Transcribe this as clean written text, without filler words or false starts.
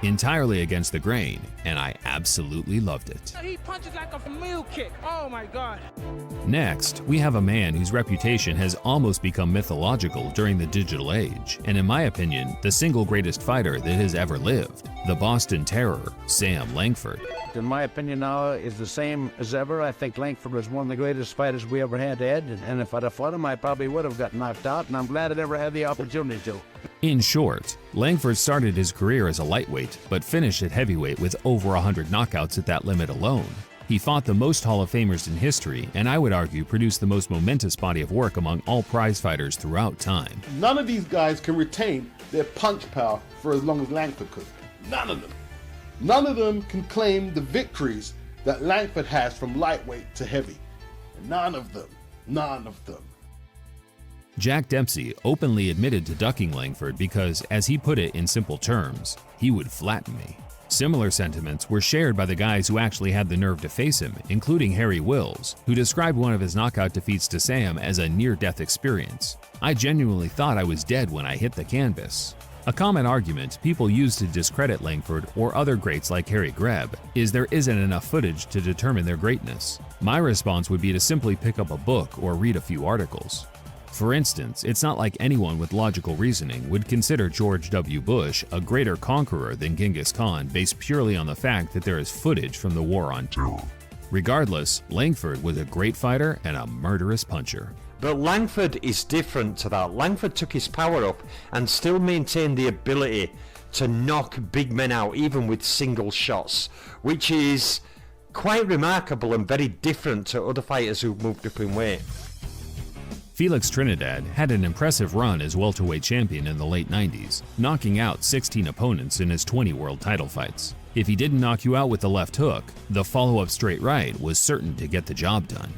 entirely against the grain, and I absolutely loved it. He punches like a mule kick. Oh my God. Next, we have a man whose reputation has almost become mythological during the digital age, and in my opinion, the single greatest fighter that has ever lived, the Boston Terror, Sam Langford. In my opinion now is the same as ever. I think Langford was one of the greatest fighters we ever had, Ed, and if I'd have fought him, I probably would have got knocked out, and I'm glad I never had the opportunity to. In short, Langford started his career as a lightweight, but finished at heavyweight with over 100 knockouts at that limit alone. He fought the most Hall of Famers in history, and I would argue produced the most momentous body of work among all prize fighters throughout time. None of these guys can retain their punch power for as long as Langford could. None of them. None of them can claim the victories that Langford has from lightweight to heavy. None of them. None of them. Jack Dempsey openly admitted to ducking Langford because, as he put it in simple terms, he would flatten me. Similar sentiments were shared by the guys who actually had the nerve to face him, including Harry Wills, who described one of his knockout defeats to Sam as a near-death experience. I genuinely thought I was dead when I hit the canvas. A common argument people use to discredit Langford or other greats like Harry Greb is there isn't enough footage to determine their greatness. My response would be to simply pick up a book or read a few articles. For instance, it's not like anyone with logical reasoning would consider George W. Bush a greater conqueror than Genghis Khan based purely on the fact that there is footage from the War on Terror. Regardless, Langford was a great fighter and a murderous puncher. But Langford is different to that. Langford took his power up and still maintained the ability to knock big men out even with single shots, which is quite remarkable and very different to other fighters who've moved up in weight. Felix Trinidad had an impressive run as welterweight champion in the late 90s, knocking out 16 opponents in his 20 world title fights. If he didn't knock you out with the left hook, the follow-up straight right was certain to get the job done.